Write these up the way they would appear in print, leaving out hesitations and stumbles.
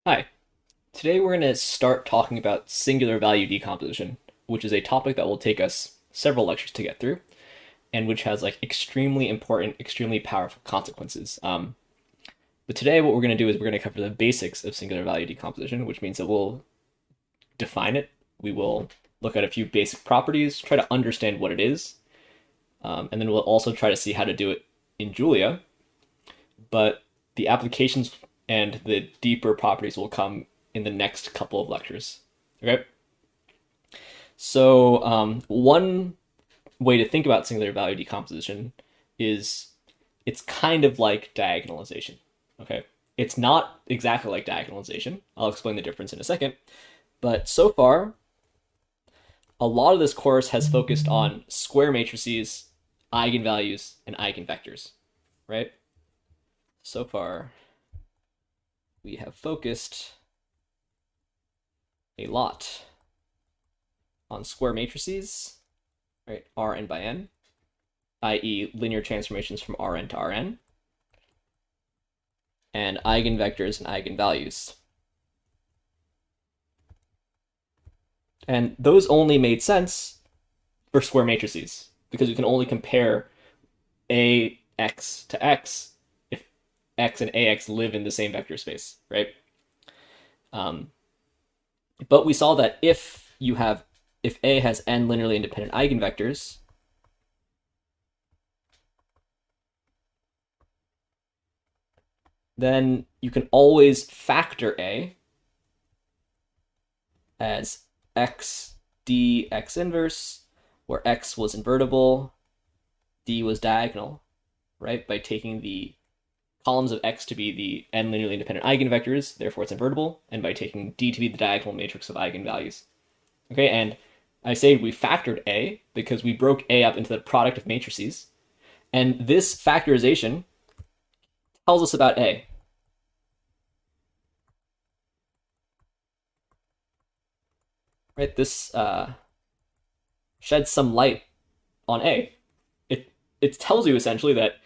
Hi. Today we're going to start talking about singular value decomposition, which is a topic that will take us several lectures to get through, and which has like extremely important, extremely powerful consequences. But today what we're going to do is we're going to cover the basics of singular value decomposition, which means that we'll define it. We will look at a few basic properties, try to understand what it is, and then we'll also try to see how to do it in Julia. But the applications and the deeper properties will come in the next couple of lectures. Okay. So one way to think about singular value decomposition is it's kind of like diagonalization. Okay. It's not exactly like diagonalization. I'll explain the difference in a second. But so far, a lot of this course has focused on square matrices, eigenvalues, and eigenvectors, right? So far, we have focused a lot on square matrices, right? Rn by n, i.e. linear transformations from Rn to Rn, and eigenvectors and eigenvalues. And those only made sense for square matrices because we can only compare Ax to x if x and Ax live in the same vector space, right? But we saw that if A has n linearly independent eigenvectors, then you can always factor A as x d x inverse, where x was invertible, d was diagonal, right? By taking the columns of x to be the n linearly independent eigenvectors, therefore it's invertible, and by taking d to be the diagonal matrix of eigenvalues. Okay, and I say we factored A because we broke A up into the product of matrices, and this factorization tells us about A. Right, this sheds some light on A. It tells you essentially that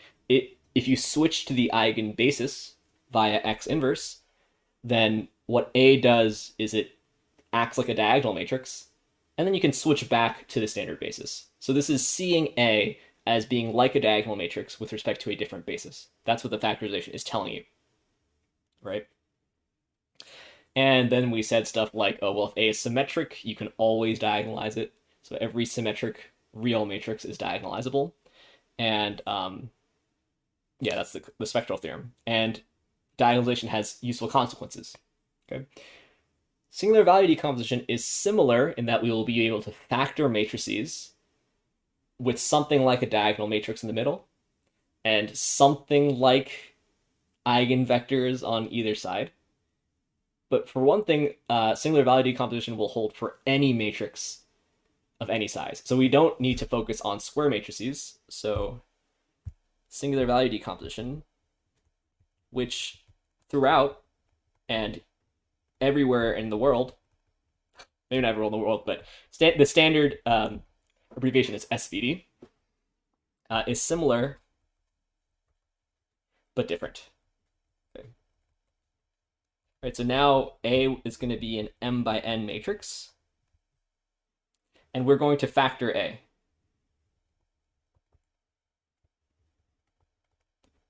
if you switch to the eigenbasis via x inverse, then what A does is it acts like a diagonal matrix, and then you can switch back to the standard basis. So this is seeing A as being like a diagonal matrix with respect to a different basis. That's what the factorization is telling you, right? And then we said stuff like, oh, well, if A is symmetric, you can always diagonalize it. So every symmetric real matrix is diagonalizable. And yeah, that's the spectral theorem. And diagonalization has useful consequences. Okay. Singular value decomposition is similar in that we will be able to factor matrices with something like a diagonal matrix in the middle and something like eigenvectors on either side. But for one thing, singular value decomposition will hold for any matrix of any size. So we don't need to focus on square matrices. So singular value decomposition, which throughout and everywhere in the world, maybe not everywhere in the world, but the standard abbreviation is SVD, is similar but different. Okay. Right, so now A is going to be an m by n matrix, and we're going to factor A.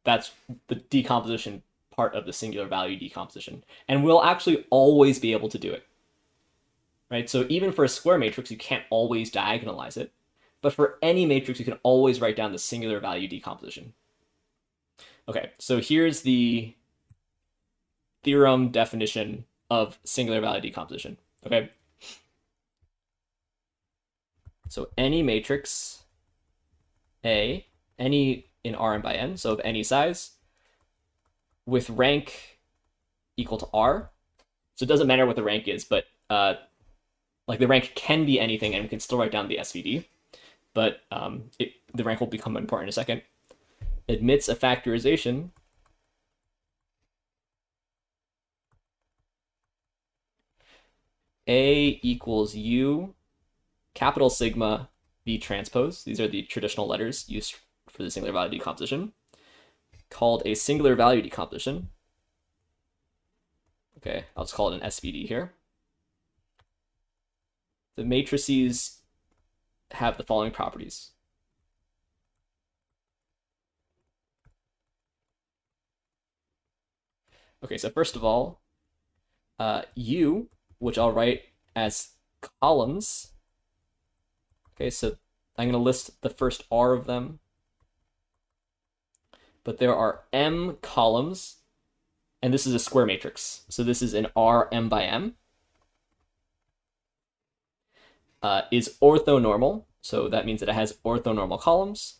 That's the decomposition part of the singular value decomposition. And we'll actually always be able to do it. Right? So even for a square matrix, you can't always diagonalize it. But for any matrix, you can always write down the singular value decomposition. Okay, so here's the theorem definition of singular value decomposition. Okay? So any matrix A, any in Rn by n, so of any size, with rank equal to R. So it doesn't matter what the rank is, but like the rank can be anything, and we can still write down the SVD, but the rank will become important in a second. Admits a factorization A equals U capital sigma V transpose. These are the traditional letters used for the singular value decomposition, called a singular value decomposition. Okay, I'll just call it an SVD here. The matrices have the following properties. Okay, so first of all, U, which I'll write as columns. Okay, so I'm going to list the first R of them. But there are M columns, and this is a square matrix. So this is an R M by M. Is orthonormal, so that means that it has orthonormal columns.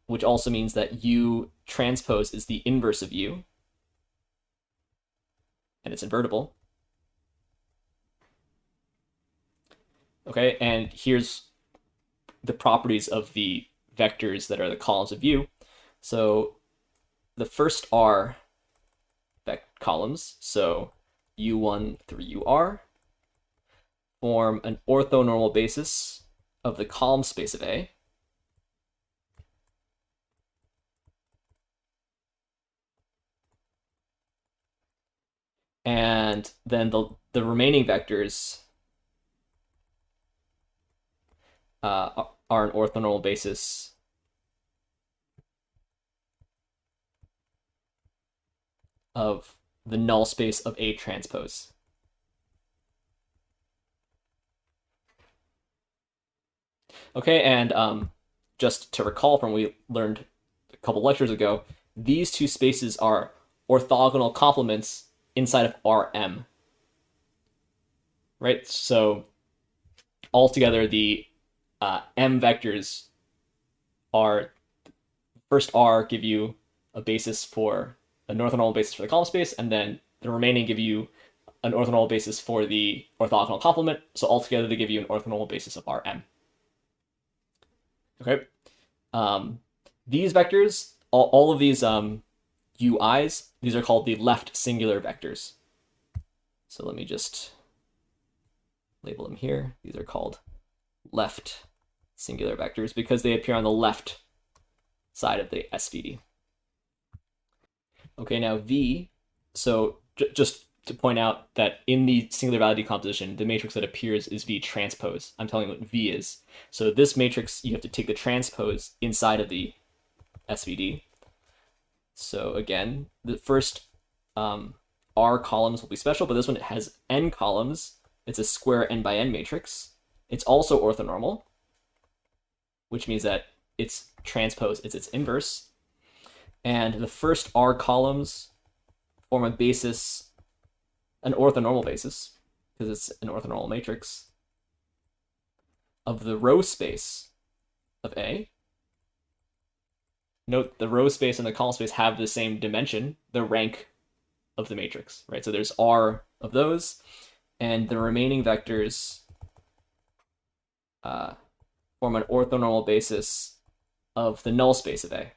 Which also means that U transpose is the inverse of U, and it's invertible. Okay, and here's the properties of the vectors that are the columns of U. So the first R columns, so U1 through UR, form an orthonormal basis of the column space of A. And then the remaining vectors are an orthonormal basis of the null space of A transpose. Okay, and just to recall from what we learned a couple lectures ago, these two spaces are orthogonal complements inside of Rm. Right? So altogether, the M vectors are first R give you a basis for an orthonormal basis for the column space, and then the remaining give you an orthonormal basis for the orthogonal complement. So altogether, they give you an orthonormal basis of Rm. Okay. These vectors, all of these UIs, these are called the left singular vectors. So let me just label them here. These are called left singular vectors because they appear on the left side of the SVD. Okay, now V, so just to point out that in the singular value decomposition, the matrix that appears is V transpose. I'm telling you what V is. So this matrix, you have to take the transpose inside of the SVD. So again, the first R columns will be special, but this one has N columns. It's a square N by N matrix. It's also orthonormal, which means that its transpose is its inverse. And the first R columns form a basis, an orthonormal basis, because it's an orthonormal matrix, of the row space of A. Note the row space and the column space have the same dimension, the rank of the matrix, right? So there's R of those, and the remaining vectors form an orthonormal basis of the null space of A.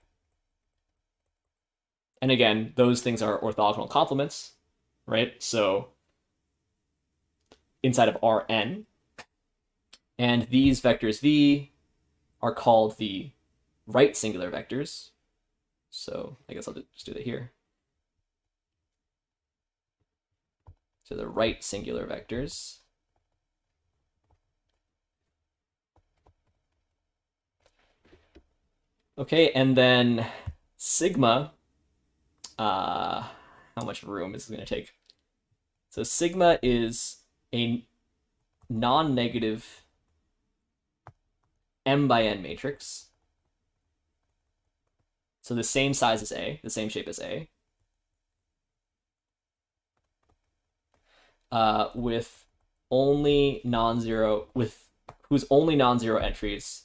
And again, those things are orthogonal complements, right? So inside of Rn, and these vectors V are called the right singular vectors. So I guess I'll just do that here. So the right singular vectors. Okay, and then sigma, how much room is this going to take? So sigma is a non-negative M by N matrix. So the same size as A, the same shape as A. With only non-zero, whose only non-zero entries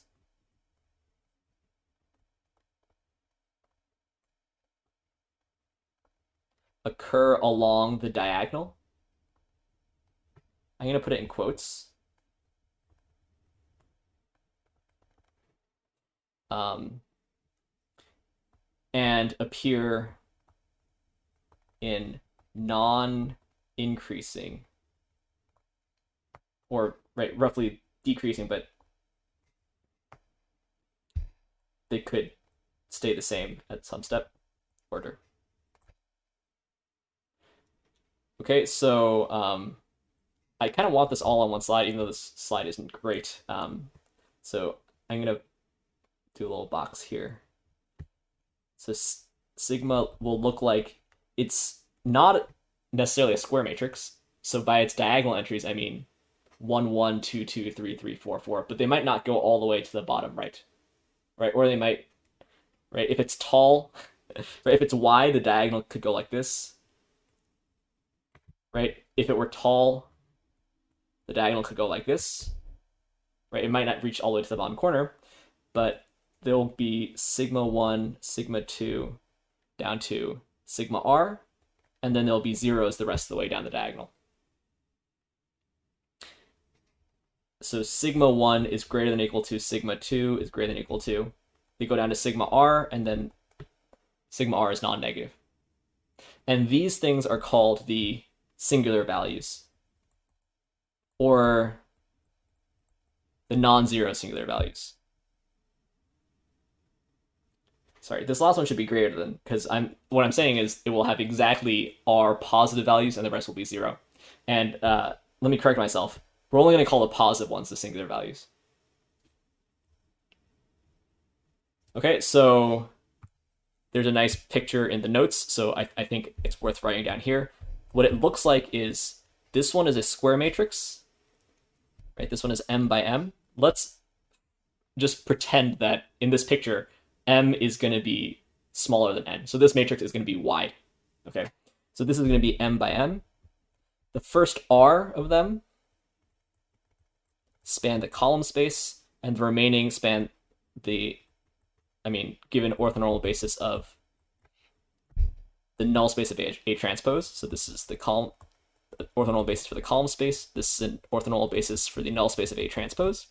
occur along the diagonal. I'm going to put it in quotes. And appear in non-increasing, or right, roughly decreasing, but they could stay the same at some step order. Okay, so I kind of want this all on one slide, even though this slide isn't great. So I'm going to do a little box here. So sigma will look like it's not necessarily a square matrix. So by its diagonal entries, I mean 1, 1, 2, 2, 3, 3, 4, 4, but they might not go all the way to the bottom right, right? Or they might, right? If it's tall, right? If it's wide, the diagonal could go like this, right? If it were tall, the diagonal could go like this, right? It might not reach all the way to the bottom corner, but there'll be sigma 1, sigma 2, down to sigma r, and then there'll be zeros the rest of the way down the diagonal. So sigma 1 is greater than or equal to sigma 2 is greater than or equal to. They go down to sigma r, and then sigma r is non-negative. And these things are called the singular values, or the non-zero singular values. Sorry, this last one should be greater than, because what I'm saying is it will have exactly r positive values and the rest will be 0. And let me correct myself. We're only going to call the positive ones the singular values. Okay, so there's a nice picture in the notes, so I think it's worth writing down here. What it looks like is this one is a square matrix, right? This one is m by m. Let's just pretend that in this picture, m is going to be smaller than n. So this matrix is going to be wide, okay? So this is going to be m by m. The first r of them span the column space, and the remaining span the, given orthonormal basis of the null space of A transpose. So this is the column orthonormal basis for the column space. This is an orthonormal basis for the null space of A transpose.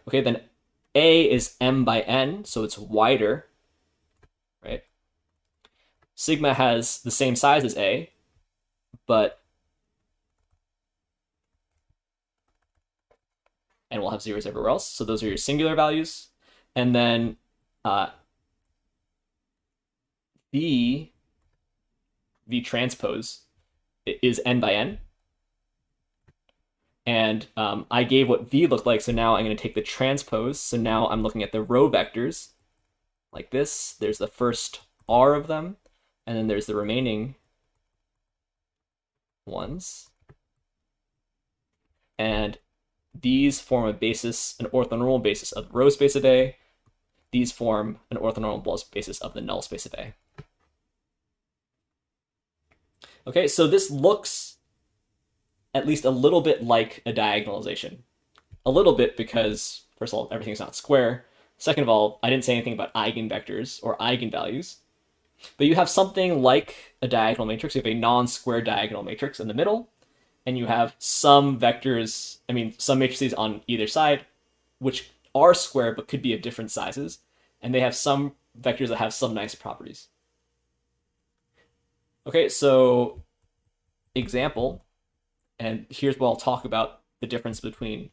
Okay, then A is m by n, so it's wider, right? Sigma has the same size as A, but and we'll have zeros everywhere else. So those are your singular values. And then V transpose is n by n. And I gave what V looked like, so now I'm going to take the transpose. So now I'm looking at the row vectors like this. There's the first r of them, and then there's the remaining ones. And these form a basis, an orthonormal basis of the row space of A. These form an orthonormal basis of the null space of A. Okay, so this looks at least a little bit like a diagonalization. A little bit because, first of all, everything's not square. Second of all, I didn't say anything about eigenvectors or eigenvalues. But you have something like a diagonal matrix. You have a non-square diagonal matrix in the middle, and you have some vectors, some matrices on either side, which are square but could be of different sizes, and they have some vectors that have some nice properties. Okay, so example, and here's where I'll talk about the difference between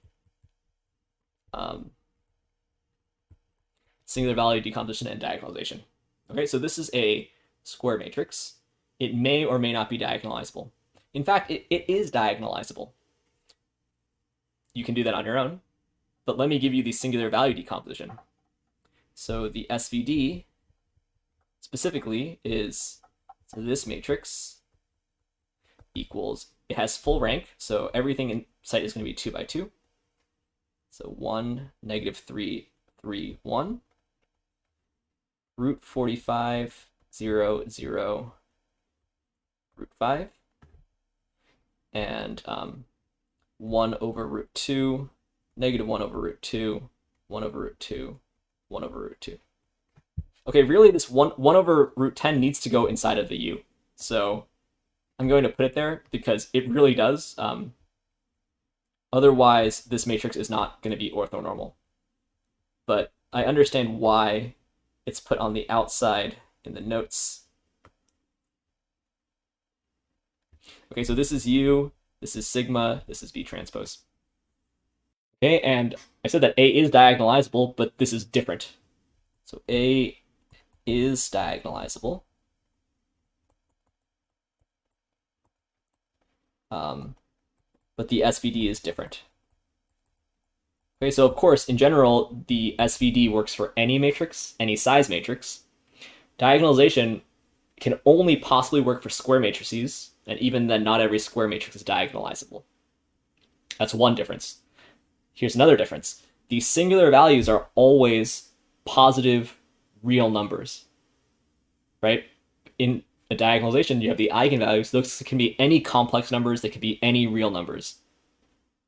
singular value decomposition and diagonalization. Okay, so this is a square matrix. It may or may not be diagonalizable. In fact, it is diagonalizable. You can do that on your own, but let me give you the singular value decomposition. So the SVD specifically is, so this matrix equals, it has full rank, so everything in sight is going to be 2 by 2. So 1, -3, 3, 1. Root 45, 0, 0, root 5. And 1 over root 2, -1 over root 2, 1 over root 2, 1 over root 2. Okay, really this 1 over root 10 needs to go inside of the U. So I'm going to put it there because it really does. Otherwise, this matrix is not going to be orthonormal. But I understand why it's put on the outside in the notes. Okay, so this is U, this is sigma, this is V transpose. Okay, and I said that A is diagonalizable, but this is different. So A is diagonalizable. but the SVD is different. Okay, so of course, in general, the SVD works for any matrix, any size matrix. Diagonalization can only possibly work for square matrices, and even then, not every square matrix is diagonalizable. That's one difference. Here's another difference. The singular values are always positive real numbers, right? In a diagonalization, you have the eigenvalues. Those can be any complex numbers. They can be any real numbers.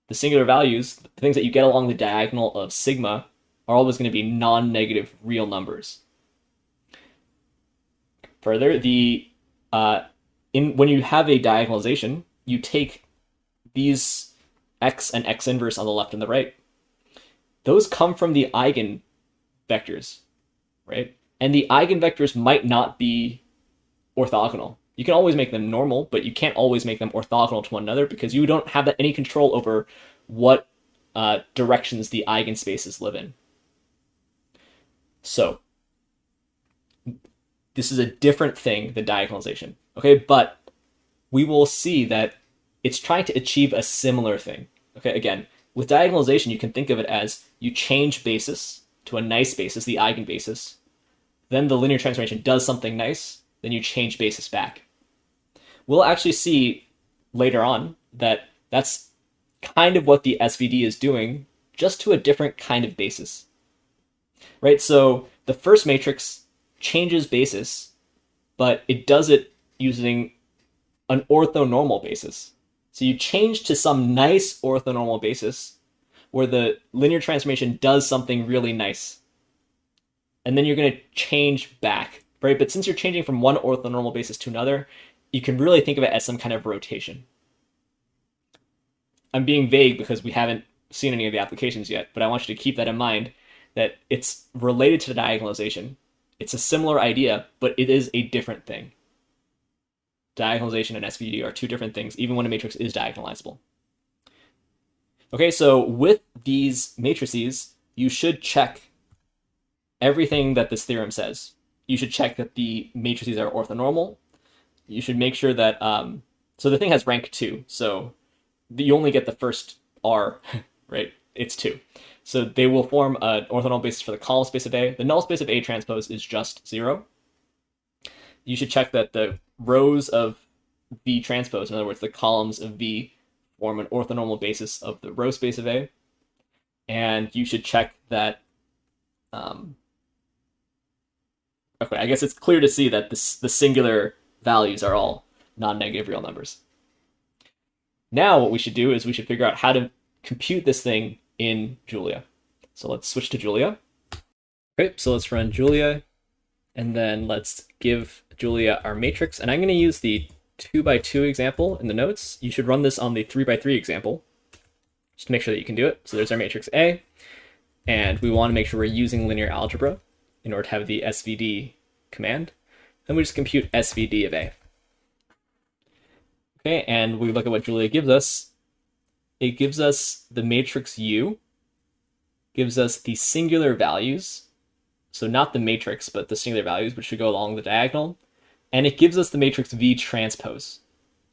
The singular values, the things that you get along the diagonal of sigma, are always going to be non-negative real numbers. Further, when you have a diagonalization, you take these x and x inverse on the left and the right. Those come from the eigenvectors, right? And the eigenvectors might not be orthogonal. You can always make them normal, but you can't always make them orthogonal to one another because you don't have any control over what directions the eigenspaces live in. So, this is a different thing than diagonalization, okay? But we will see that it's trying to achieve a similar thing, okay? Again, with diagonalization, you can think of it as you change basis to a nice basis, the eigenbasis, then the linear transformation does something nice, then you change basis back. We'll actually see later on that that's kind of what the SVD is doing, just to a different kind of basis, right? So the first matrix changes basis, but it does it using an orthonormal basis. So you change to some nice orthonormal basis where the linear transformation does something really nice. And then you're going to change back, right? But since you're changing from one orthonormal basis to another, you can really think of it as some kind of rotation. I'm being vague because we haven't seen any of the applications yet, but I want you to keep that in mind, that it's related to diagonalization. It's a similar idea, but it is a different thing. Diagonalization and SVD are two different things, even when a matrix is diagonalizable. Okay, so with these matrices, you should check everything that this theorem says. You should check that the matrices are orthonormal. You should make sure that, so the thing has rank 2, so you only get the first R, right? It's 2. So they will form an orthonormal basis for the column space of A. The null space of A transpose is just 0. You should check that the rows of V transpose, in other words, the columns of V, form an orthonormal basis of the row space of A. And you should check that, okay, I guess it's clear to see that the singular values are all non-negative real numbers. Now what we should do is we should figure out how to compute this thing in Julia. So let's switch to Julia. Okay, so let's run Julia, and then let's give Julia our matrix. And I'm going to use the 2x2 example in the notes. You should run this on the 3x3 example, just to make sure that you can do it. So there's our matrix A, and we want to make sure we're using linear algebra in order to have the SVD command. Then we just compute SVD of A. Okay, and we look at what Julia gives us. It gives us the matrix U, gives us the singular values, so not the matrix, but the singular values, which should go along the diagonal, and it gives us the matrix V transpose.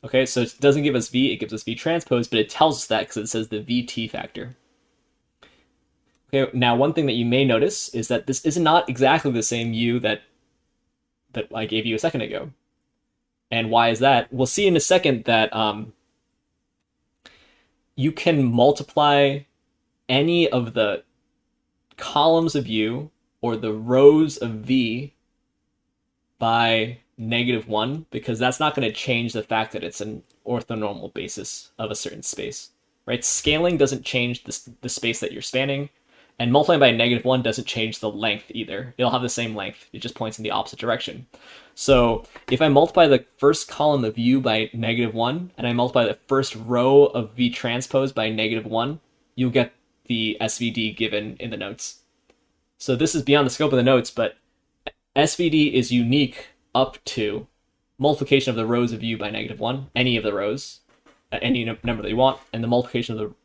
Okay, so it doesn't give us V, it gives us V transpose, but it tells us that because it says the VT factor. Okay, now one thing that you may notice is that this is not exactly the same U that I gave you a second ago. And why is that? We'll see in a second that you can multiply any of the columns of U or the rows of V by -1, because that's not going to change the fact that it's an orthonormal basis of a certain space, right? Scaling doesn't change the space that you're spanning, and multiplying by -1 doesn't change the length either. It'll have the same length, it just points in the opposite direction. So if I multiply the first column of U by -1, and I multiply the first row of V transpose by -1, you'll get the SVD given in the notes. So this is beyond the scope of the notes, but SVD is unique up to multiplication of the rows of U by -1, any of the rows, any number that you want, and the multiplication of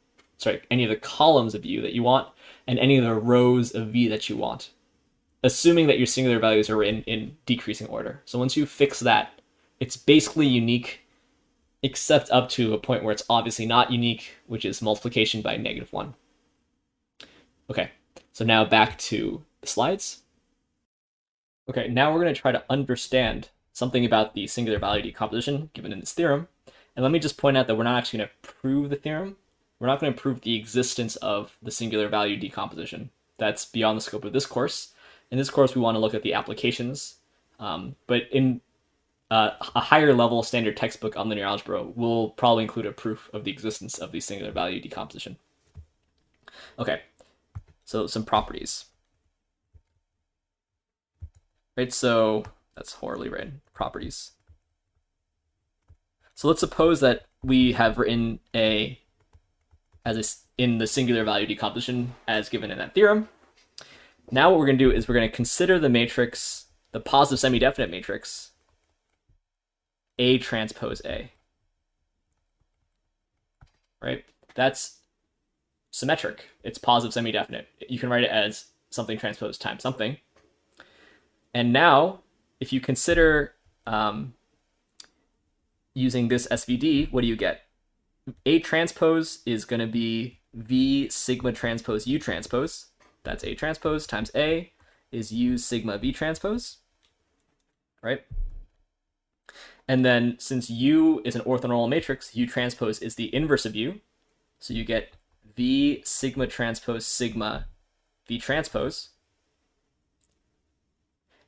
any of the columns of U that you want, and any of the rows of V that you want, assuming that your singular values are in decreasing order. So once you fix that, it's basically unique except up to a point where it's obviously not unique, which is multiplication by -1. Okay, so now back to the slides. Okay, now we're going to try to understand something about the singular value decomposition given in this theorem. And let me just point out that we're not actually going to prove the theorem. We're not going to prove the existence of the singular value decomposition. That's beyond the scope of this course. In this course, we want to look at the applications. But in a higher level standard textbook on linear algebra will probably include a proof of the existence of the singular value decomposition. Okay, so some properties. Right, so that's horribly written, properties. So let's suppose that we have written in the singular value decomposition as given in that theorem. Now what we're going to do is we're going to consider the matrix, the positive semi-definite matrix, A transpose A. Right? That's symmetric. It's positive semi-definite. You can write it as something transpose times something. And now, if you consider using this SVD, what do you get? A transpose is going to be V sigma transpose U transpose. That's A transpose times A is U sigma V transpose. Right? And then since U is an orthonormal matrix, U transpose is the inverse of U. So you get V sigma transpose sigma V transpose.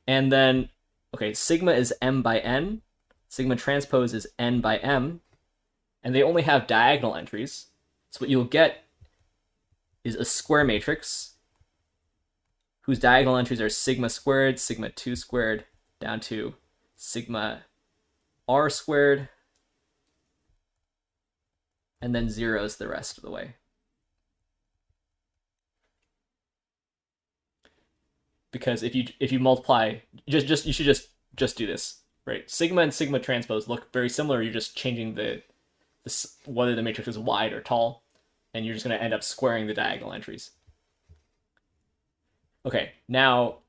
And then, okay, sigma is M by N. Sigma transpose is N by M. And they only have diagonal entries. So what you'll get is a square matrix whose diagonal entries are sigma squared, sigma 2 squared, down to sigma R squared, and then zeros the rest of the way. Because if you multiply, you should just do this, right? Sigma and sigma transpose look very similar. You're just changing whether the matrix is wide or tall, and you're just going to end up squaring the diagonal entries. Okay, now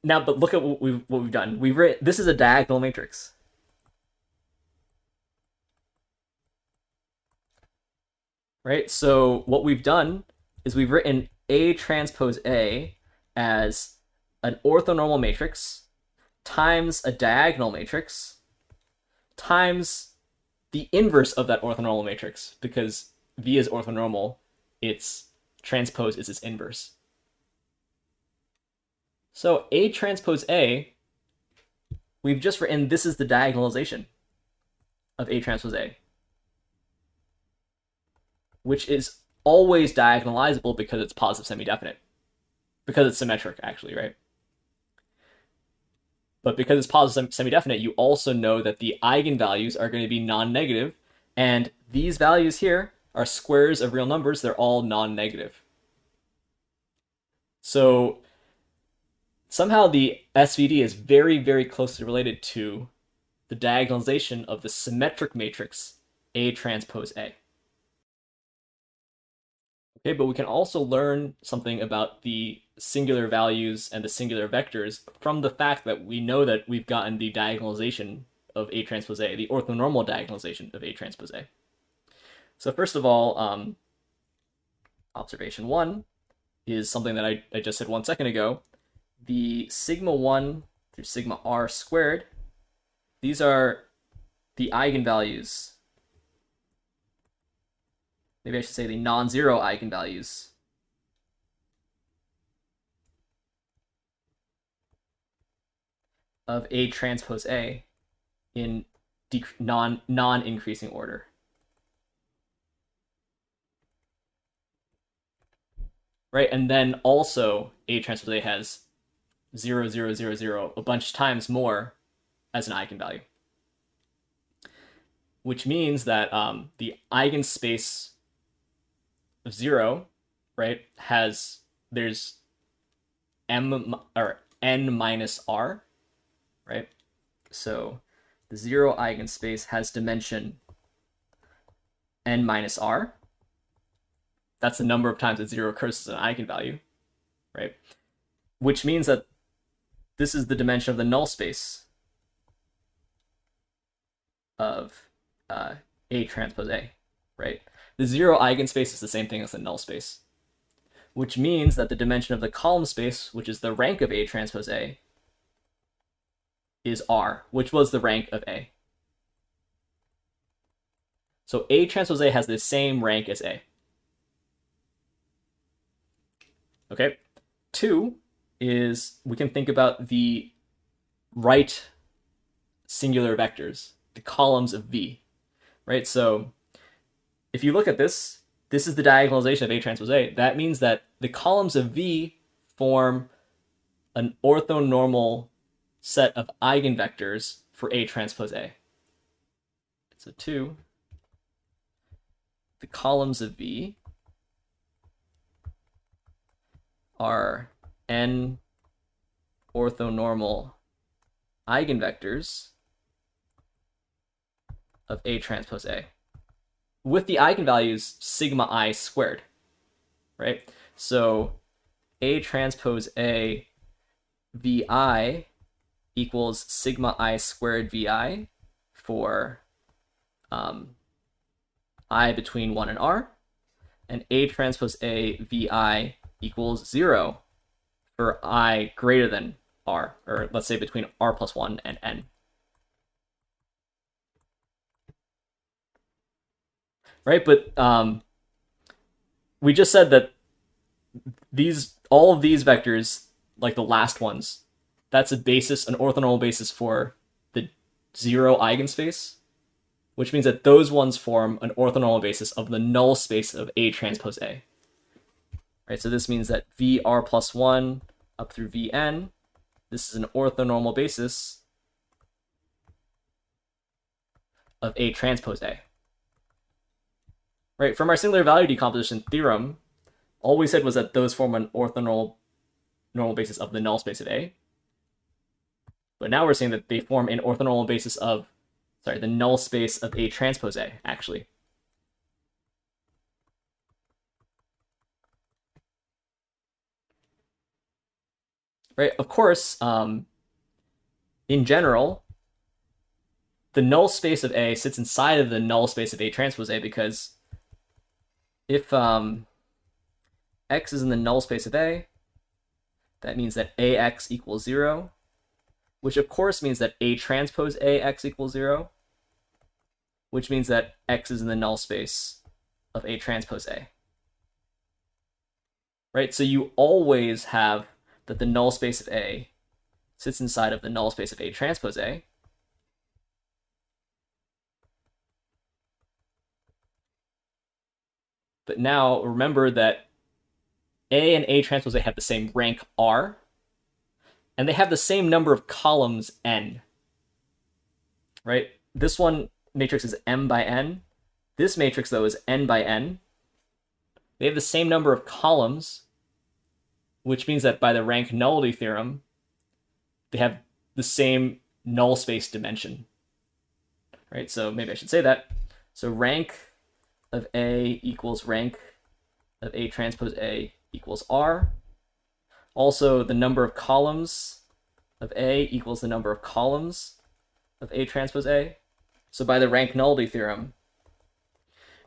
but look at what we've done. This is a diagonal matrix. Right? So what we've done is we've written A transpose A as an orthonormal matrix times a diagonal matrix times the inverse of that orthonormal matrix, because V is orthonormal, its transpose is its inverse. So A transpose A, we've just written this is the diagonalization of A transpose A, which is always diagonalizable because it's positive semi-definite. Because it's symmetric, actually, right? But because it's positive semi-definite, you also know that the eigenvalues are going to be non-negative, and these values here are squares of real numbers. They're all non-negative. So somehow the SVD is very, very closely related to the diagonalization of the symmetric matrix A transpose A. Okay, but we can also learn something about the singular values and the singular vectors from the fact that we know that we've gotten the diagonalization of A transpose A, the orthonormal diagonalization of A transpose A. So first of all, observation 1 is something that I just said 1 second ago. The sigma 1 through sigma r squared, these are the eigenvalues. Maybe I should say the non-zero eigenvalues of A transpose A in non-increasing order. Right, and then also A transpose A has 0, 0, 0, 0 a bunch of times more as an eigenvalue. Which means that the eigenspace of 0, right, there's m or n minus r, right? So the 0 eigenspace has dimension n minus r. That's the number of times that 0 occurs as an eigenvalue, right? Which means that this is the dimension of the null space of A transpose A, right? The zero eigenspace is the same thing as the null space, which means that the dimension of the column space, which is the rank of A transpose A, is R, which was the rank of A. So A transpose A has the same rank as A. Okay? 2 is, we can think about the right singular vectors, the columns of V, right? So if you look at this, this is the diagonalization of A transpose A. That means that the columns of V form an orthonormal set of eigenvectors for A transpose A. So 2, the columns of V are n orthonormal eigenvectors of A transpose A, with the eigenvalues sigma I squared, right? So A transpose A vi equals sigma I squared vi for I between 1 and R, and A transpose A vi equals 0 for I greater than R, or let's say between R plus 1 and n. Right, but we just said that all of these vectors, like the last ones, that's a basis, an orthonormal basis for the zero eigenspace, which means that those ones form an orthonormal basis of the null space of A transpose A. Right, so this means that Vr plus 1 up through Vn, this is an orthonormal basis of A transpose A. Right, from our singular value decomposition theorem, all we said was that those form an orthonormal basis of the null space of A. But now we're saying that they form an orthonormal basis of, the null space of A transpose A, actually. Right, of course, in general, the null space of A sits inside of the null space of A transpose A, because if x is in the null space of A, that means that ax equals 0, which of course means that A transpose ax equals 0, which means that x is in the null space of A transpose A. Right, so you always have that the null space of A sits inside of the null space of A transpose A. But now remember that A and A transpose A have the same rank R, and they have the same number of columns n. Right? This one matrix is m by n. This matrix, though, is n by n. They have the same number of columns, which means that by the rank nullity theorem, they have the same null space dimension. Right? So maybe I should say that. So rank of A equals rank of A transpose A equals R. Also, the number of columns of A equals the number of columns of A transpose A. So by the rank nullity theorem,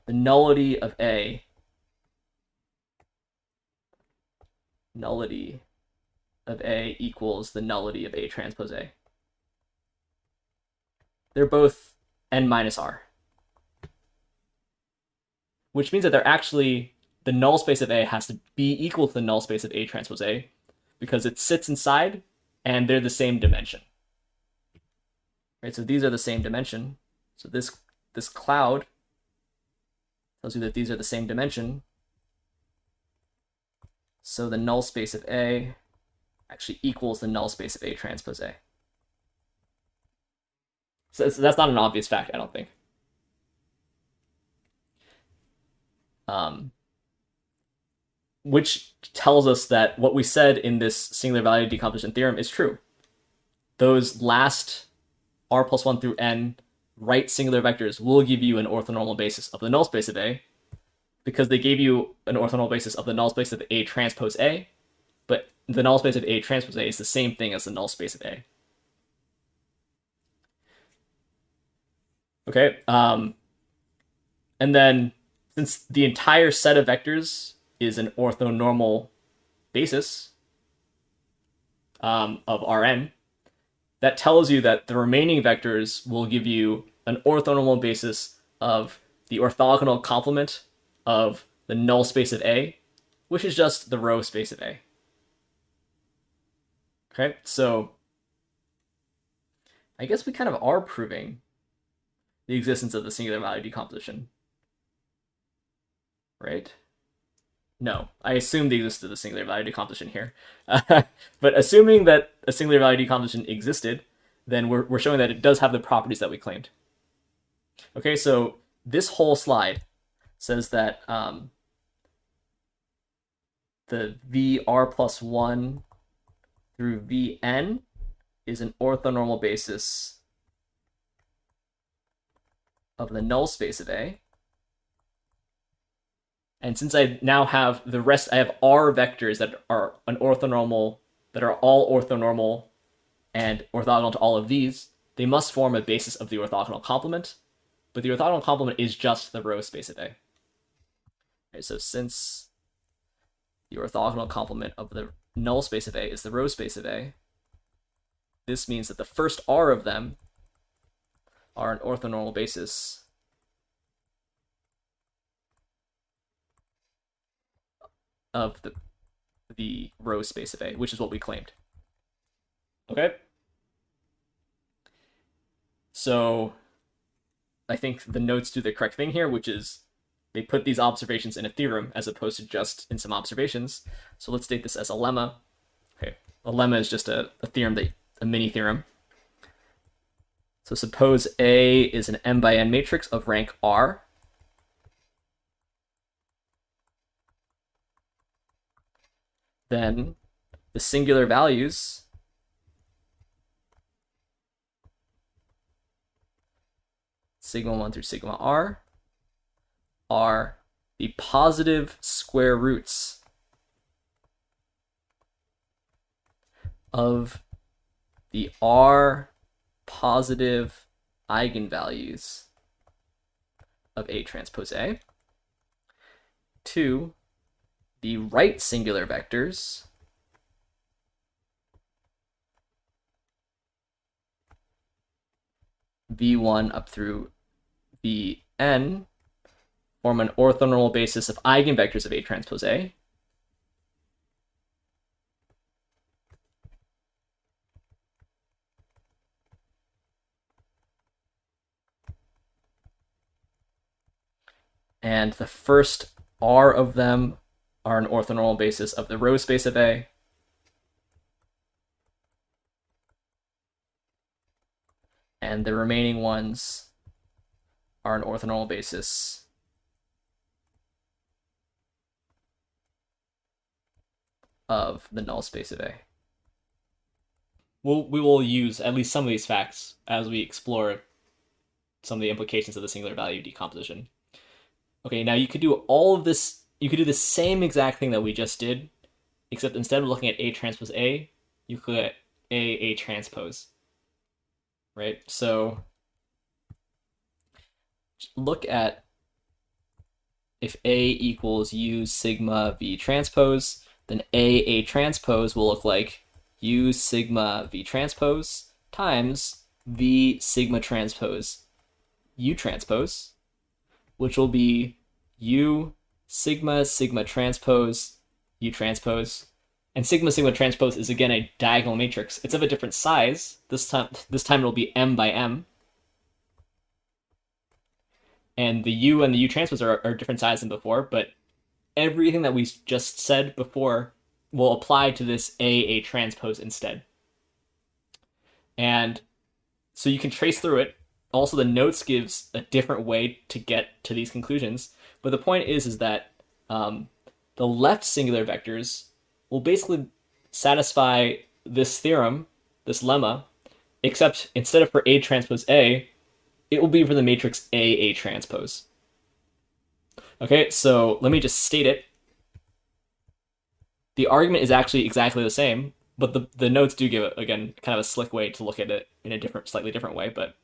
the nullity of A equals the nullity of A transpose A. They're both n minus R, which means that they're actually, the null space of A has to be equal to the null space of A transpose A, because it sits inside and they're the same dimension. Right, so these are the same dimension. So this cloud tells you that these are the same dimension. So the null space of A actually equals the null space of A transpose A. So that's not an obvious fact, I don't think. Which tells us that what we said in this singular value decomposition theorem is true. Those last R plus 1 through n right singular vectors will give you an orthonormal basis of the null space of A, because they gave you an orthonormal basis of the null space of A transpose A, but the null space of A transpose A is the same thing as the null space of A. Okay. And then since the entire set of vectors is an orthonormal basis of Rn, that tells you that the remaining vectors will give you an orthonormal basis of the orthogonal complement of the null space of A, which is just the row space of A. Okay, so I guess we kind of are proving the existence of the singular value decomposition, right? No, I assume the existence of the singular value decomposition here. But assuming that a singular value decomposition existed, then we're showing that it does have the properties that we claimed. Okay, so this whole slide says that the Vr plus 1 through Vn is an orthonormal basis of the null space of A. And since I now have the rest, I have R vectors that are an orthonormal, that are all orthonormal and orthogonal to all of these, they must form a basis of the orthogonal complement. But the orthogonal complement is just the row space of A. Okay, so since the orthogonal complement of the null space of A is the row space of A, this means that the first R of them are an orthonormal basis of the row space of A, which is what we claimed. Okay? So I think the notes do the correct thing here, which is they put these observations in a theorem as opposed to just in some observations. So let's state this as a lemma. Okay, a lemma is just a theorem, a mini theorem. So suppose A is an m by n matrix of rank R. Then the singular values sigma 1 through sigma r are the positive square roots of the R positive eigenvalues of A transpose A to the right singular vectors v1 up through vn form an orthonormal basis of eigenvectors of A transpose A. And the first R of them are an orthonormal basis of the row space of A. And the remaining ones are an orthonormal basis of the null space of A. We will use at least some of these facts as we explore some of the implications of the singular value decomposition. Okay, now you could do all of this, you could do the same exact thing that we just did, except instead of looking at A transpose A, you could look at A transpose. Right? So look at if A equals U sigma V transpose, then A transpose will look like U sigma V transpose times V sigma transpose U transpose, which will be U sigma sigma transpose U transpose. And sigma sigma transpose is again a diagonal matrix. It's of a different size. This time it'll be m by m. And the U and the U transpose are different size than before, but everything that we just said before will apply to this A transpose instead. And so you can trace through it. Also, the notes gives a different way to get to these conclusions. But the point is that the left singular vectors will basically satisfy this theorem, this lemma, except instead of for A transpose A, it will be for the matrix A transpose. Okay, so let me just state it. The argument is actually exactly the same, but the notes do give it, again, kind of a slick way to look at it in a slightly different way, but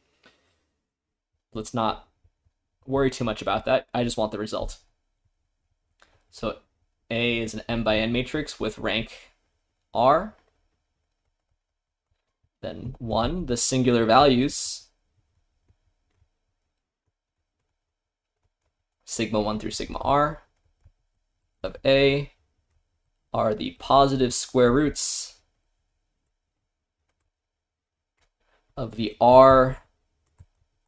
let's not worry too much about that. I just want the result. So A is an m by n matrix with rank R. Then 1, the singular values, sigma 1 through sigma r of A are the positive square roots of the R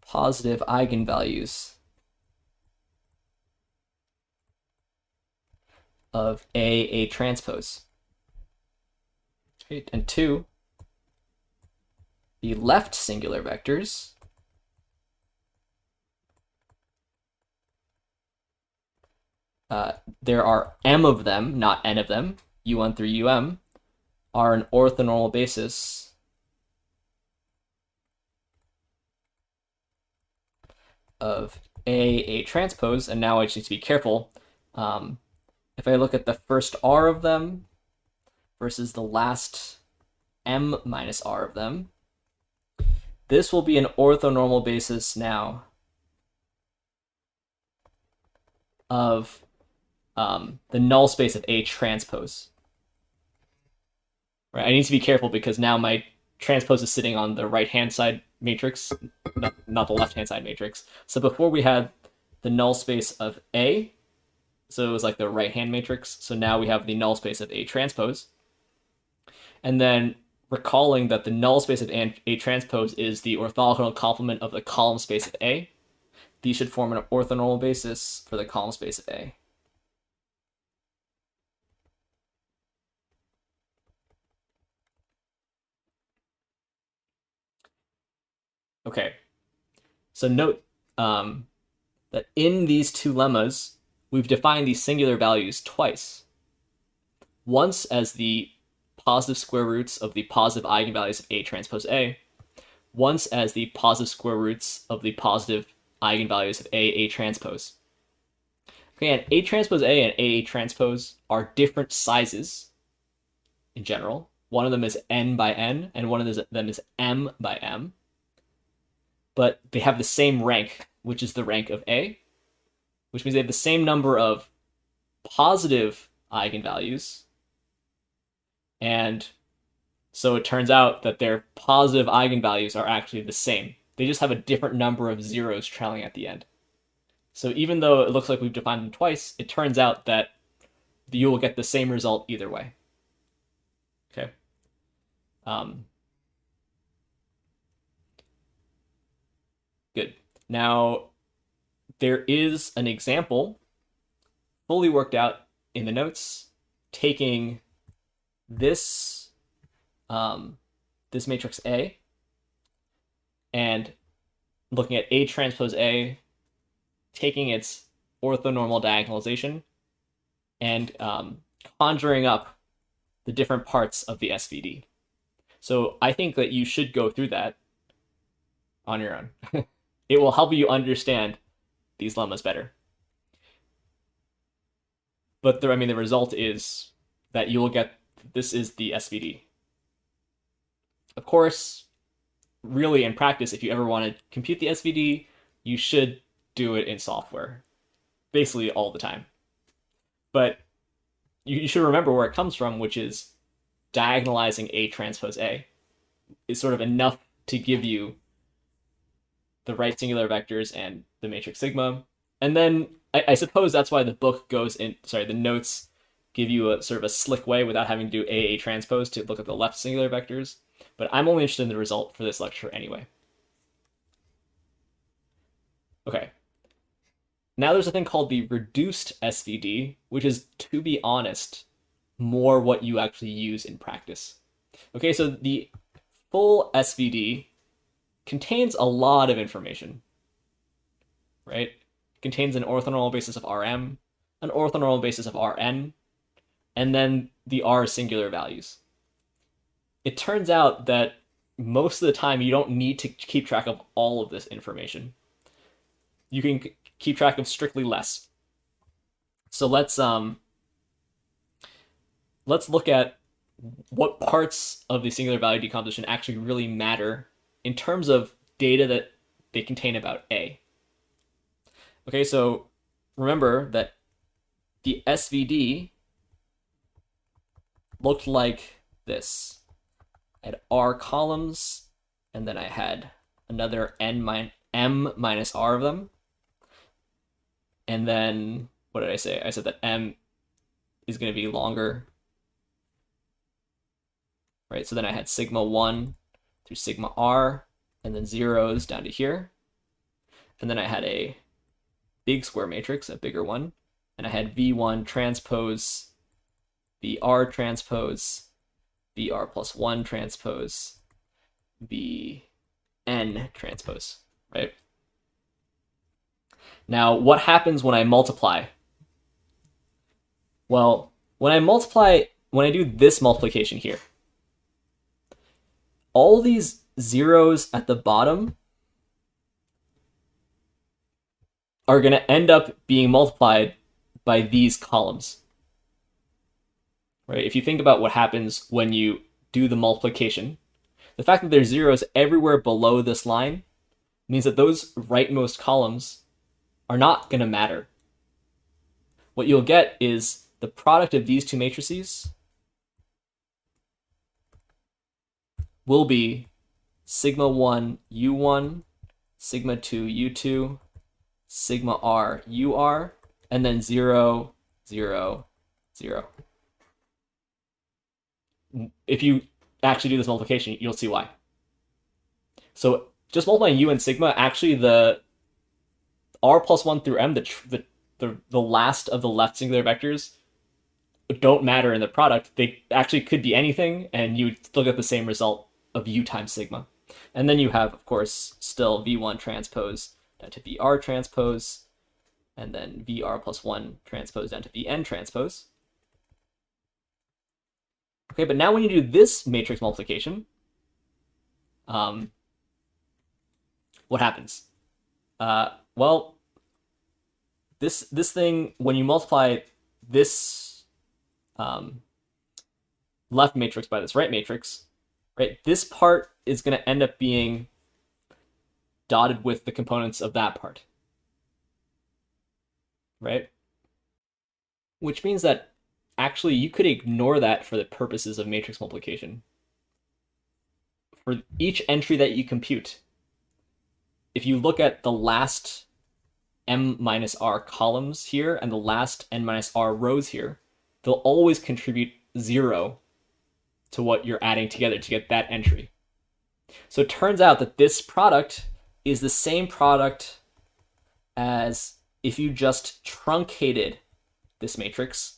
positive eigenvalues of A transpose. Right? And 2, the left singular vectors there are m of them, not n of them, u1 through um, are an orthonormal basis of A transpose. And now I just need to be careful. If I look at the first r of them versus the last m minus r of them, this will be an orthonormal basis now of the null space of A transpose. Right, I need to be careful because now my transpose is sitting on the right-hand side matrix, not the left-hand side matrix. So before we had the null space of A, so it was like the right-hand matrix. So now we have the null space of A transpose. And then recalling that the null space of A transpose is the orthogonal complement of the column space of A, these should form an orthonormal basis for the column space of A. Okay, so note that in these two lemmas, we've defined these singular values twice. Once as the positive square roots of the positive eigenvalues of A transpose A, once as the positive square roots of the positive eigenvalues of A transpose. Okay, and A transpose A and A transpose are different sizes in general. One of them is n by n, and one of them is m by m. But they have the same rank, which is the rank of A, which means they have the same number of positive eigenvalues. And so it turns out that their positive eigenvalues are actually the same. They just have a different number of zeros trailing at the end. So even though it looks like we've defined them twice, it turns out that you will get the same result either way. Okay. Good. Now, there is an example fully worked out in the notes, taking this this matrix A and looking at A transpose A, taking its orthonormal diagonalization and conjuring up the different parts of the SVD. So I think that you should go through that on your own. It will help you understand these lemmas better. But the result is that you will get, this is the SVD. Of course, really in practice, if you ever want to compute the SVD, you should do it in software, basically all the time. But you should remember where it comes from, which is diagonalizing A transpose A is sort of enough to give you the right singular vectors and the matrix sigma. And then I suppose that's why the book goes in, the notes give you a sort of a slick way without having to do A transpose to look at the left singular vectors. But I'm only interested in the result for this lecture anyway. Okay. Now there's a thing called the reduced SVD, which is, to be honest, more what you actually use in practice. Okay, so the full SVD contains a lot of information, right? It contains an orthonormal basis of Rm, an orthonormal basis of Rn, and then the R singular values. It turns out that most of the time you don't need to keep track of all of this information. You can keep track of strictly less. So let's look at what parts of the singular value decomposition actually really matter in terms of data that they contain about A. Okay, so remember that the SVD looked like this. I had R columns, and then I had another m minus R of them. And then, what did I say? I said that M is going to be longer. Right, so then I had sigma 1 through sigma R, and then zeros down to here. And then I had a big square matrix, a bigger one, and I had V1 transpose, VR transpose, VR plus 1 transpose, VN transpose, right? Now, what happens when I multiply? Well, when I do this multiplication here, all these zeros at the bottom are going to end up being multiplied by these columns. Right? If you think about what happens when you do the multiplication, the fact that there's zeros everywhere below this line means that those rightmost columns are not going to matter. What you'll get is the product of these two matrices will be sigma 1 U1, sigma 2 U2, sigma R UR, and then 0, 0, 0. If you actually do this multiplication, you'll see why. So just multiplying U and sigma, actually the R plus 1 through M, the last of the left singular vectors, don't matter in the product. They actually could be anything, and you would still get the same result of U times sigma. And then you have, of course, still V1 transpose down to VR transpose, and then VR plus 1 transpose down to VN transpose. Okay, but now when you do this matrix multiplication, what happens? Well, this thing, when you multiply this left matrix by this right matrix, right, this part is going to end up being dotted with the components of that part, right? Which means that actually you could ignore that for the purposes of matrix multiplication. For each entry that you compute, if you look at the last m minus r columns here and the last n minus r rows here, they'll always contribute 0 to what you're adding together to get that entry. So it turns out that this product is the same product as if you just truncated this matrix,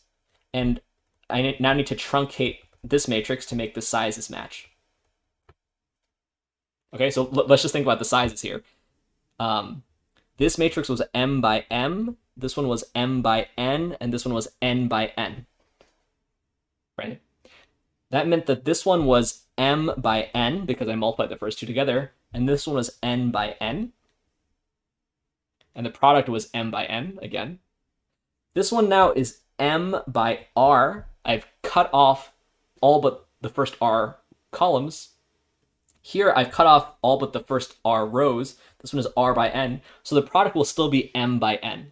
and I now need to truncate this matrix to make the sizes match. Okay, so let's just think about the sizes here. This matrix was m by m, this one was m by n, and this one was n by n. Right? That meant that this one was m by n, because I multiplied the first two together, and this one was n by n. And the product was m by n, again. This one now is m by r. I've cut off all but the first r columns. Here, I've cut off all but the first r rows. This one is r by n. So the product will still be m by n.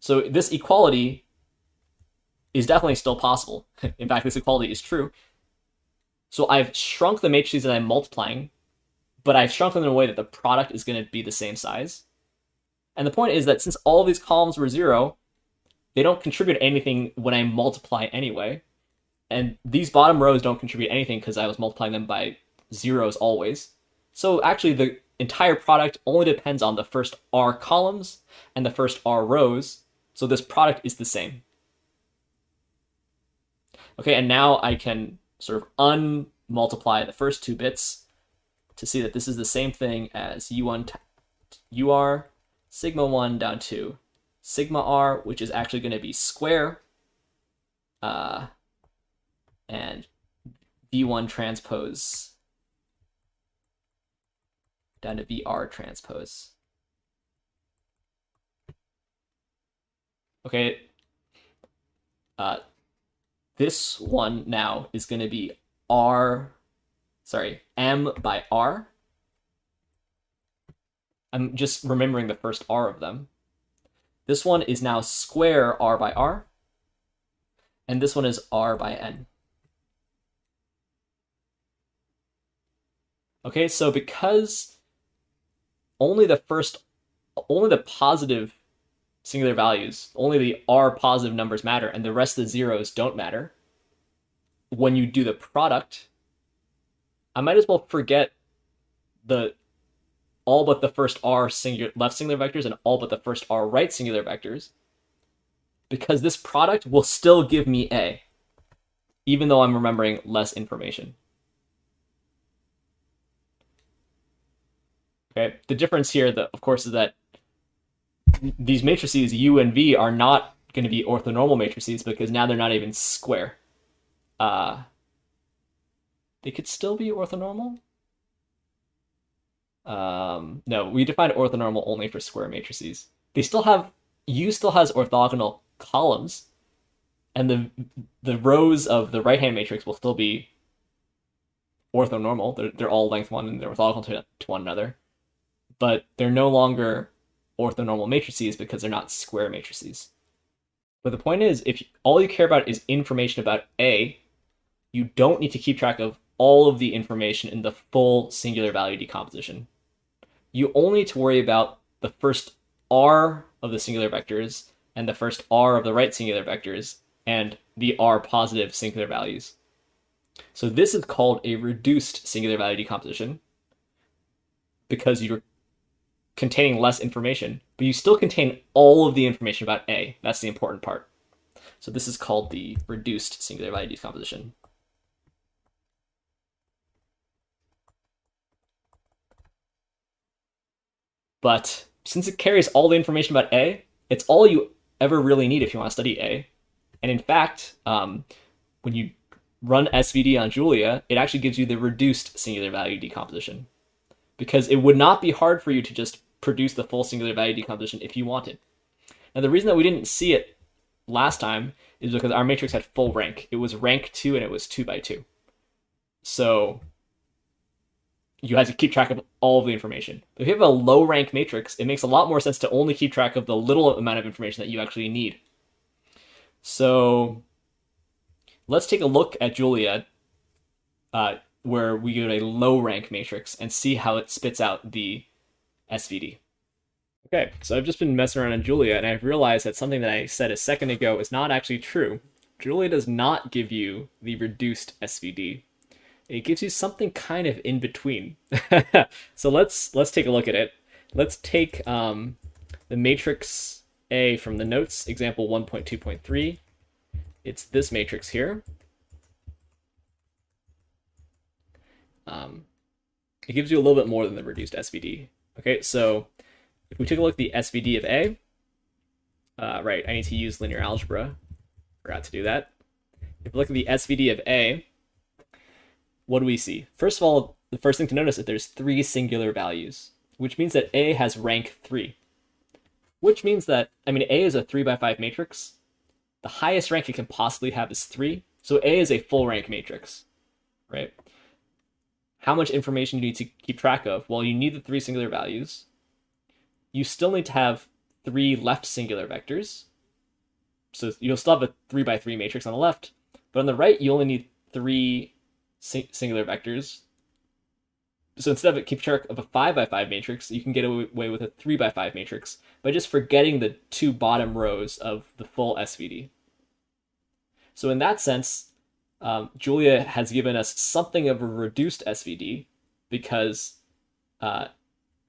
So this equality is definitely still possible. In fact, this equality is true. So I've shrunk the matrices that I'm multiplying, but I've shrunk them in a way that the product is going to be the same size. And the point is that since all of these columns were 0, they don't contribute anything when I multiply anyway. And these bottom rows don't contribute anything because I was multiplying them by zeros always. So actually the entire product only depends on the first r columns and the first r rows. So this product is the same. Okay, and now I can sort of unmultiply the first two bits to see that this is the same thing as U1 UR sigma 1 down to sigma r, which is actually going to be square, and V1 transpose down to VR transpose. Okay, this one now is going to be m by r. I'm just remembering the first r of them. This one is now square r by r, and this one is r by n. Okay, so because only the positive singular values, only the r positive numbers matter, and the rest of the zeros don't matter, when you do the product, I might as well forget the all but the first r left singular vectors and all but the first r right singular vectors, because this product will still give me a, even though I'm remembering less information. Okay, the difference here, of course, is that these matrices U and V are not going to be orthonormal matrices because now they're not even square. They could still be orthonormal. No, we defined orthonormal only for square matrices. They still have, U still has orthogonal columns, and the rows of the right-hand matrix will still be orthonormal. They're all length 1 and they're orthogonal to one another, but they're no longer orthonormal matrices because they're not square matrices. But the point is, if all you care about is information about A, you don't need to keep track of all of the information in the full singular value decomposition. You only need to worry about the first r of the singular vectors and the first r of the right singular vectors and the r positive singular values. So this is called a reduced singular value decomposition because you're containing less information, but you still contain all of the information about A. That's the important part. So this is called the reduced singular value decomposition. But since it carries all the information about A, it's all you ever really need if you want to study A. And in fact, when you run SVD on Julia, it actually gives you the reduced singular value decomposition, because it would not be hard for you to just produce the full singular value decomposition if you wanted. Now, the reason that we didn't see it last time is because our matrix had full rank. It was rank 2 and it was 2 by 2. So you had to keep track of all of the information. If you have a low rank matrix, it makes a lot more sense to only keep track of the little amount of information that you actually need. So let's take a look at Julia, where we get a low rank matrix and see how it spits out the SVD. Okay, so I've just been messing around in Julia and I've realized that something that I said a second ago is not actually true. Julia does not give you the reduced SVD. It gives you something kind of in between. So let's take a look at it. Let's take the matrix A from the notes, example 1.2.3. It's this matrix here. It gives you a little bit more than the reduced SVD. Okay, so if we take a look at the SVD of A, right, I need to use linear algebra. Forgot to do that. If we look at the SVD of A, what do we see? First of all, the first thing to notice is that there's 3 singular values, which means that A has rank 3. Which means that, I mean, A is a 3 by 5 matrix. The highest rank it can possibly have is 3, so A is a full rank matrix, right? How much information do you need to keep track of? Well, you need the 3 singular values. You still need to have 3 left singular vectors. So you'll still have a 3 by 3 matrix on the left, but on the right, you only need 3 singular vectors. So instead of keep track of a 5 by 5 matrix, you can get away with a 3 by 5 matrix by just forgetting the 2 bottom rows of the full SVD. So in that sense, Julia has given us something of a reduced SVD because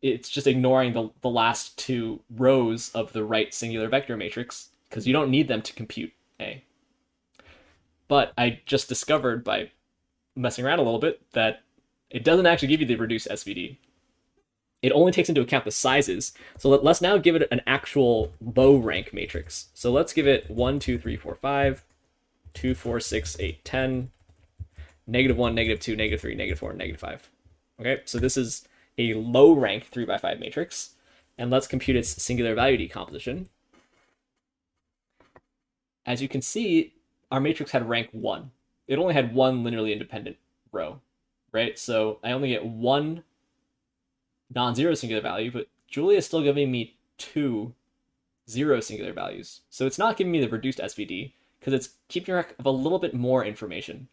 it's just ignoring the last 2 rows of the right singular vector matrix because you don't need them to compute A. But I just discovered by messing around a little bit that it doesn't actually give you the reduced SVD. It only takes into account the sizes. So let's now give it an actual low rank matrix. So let's give it 1, 2, 3, 4, 5, 2, 4, 6, 8, 10, -1, -2, -3, -4, -5. Okay, so this is a low rank 3 by 5 matrix. And let's compute its singular value decomposition. As you can see, our matrix had rank 1. It only had 1 linearly independent row, right? So I only get 1 non-zero singular value, but Julia is still giving me 2 0 singular values. So it's not giving me the reduced SVD because it's keeping track of a little bit more information.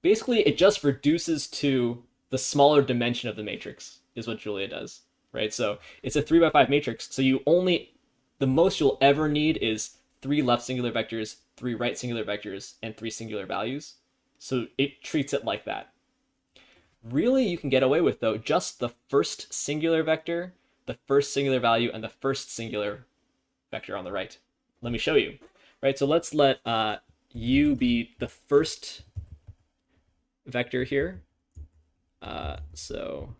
Basically, it just reduces to the smaller dimension of the matrix is what Julia does, right? So it's a 3x5 matrix. So the most you'll ever need is 3 left singular vectors, 3 right singular vectors, and 3 singular values. So it treats it like that. Really, you can get away with, though, just the first singular vector, the first singular value, and the first singular vector on the right. Let me show you. Right, so let's let u be the first vector here. So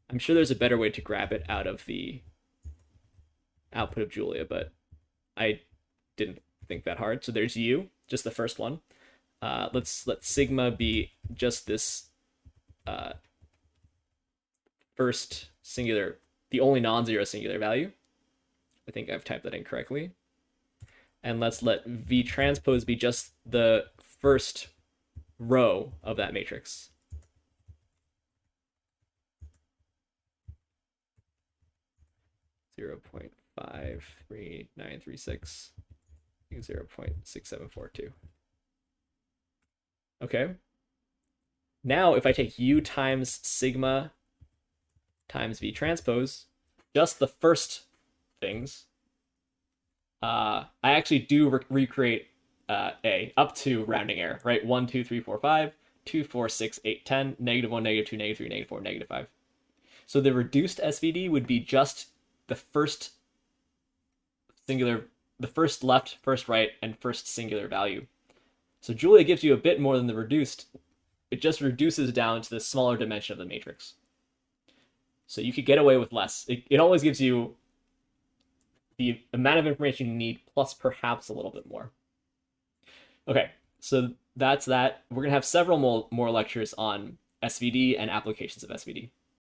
I'm sure there's a better way to grab it out of the output of Julia, but I didn't think that hard. So there's u, just the first one. Let's let sigma be just this first singular, the only non-zero singular value. I think I've typed that in correctly. And let's let v transpose be just the first row of that matrix. Zero 0.53936, 0.6742. Okay. Now, if I take u times sigma times v transpose, just the first things, I actually do recreate a up to rounding error, right? 1, 2, 3, 4, 5, 2, 4, 6, 8, 10, -1, -2, -3, -4, -5. So the reduced SVD would be just the first singular, the first left, first right, and first singular value. So Julia gives you a bit more than the reduced. It just reduces down to the smaller dimension of the matrix. So you could get away with less. It always gives you the amount of information you need plus perhaps a little bit more. Okay, so that's that. We're going to have several more lectures on SVD and applications of SVD.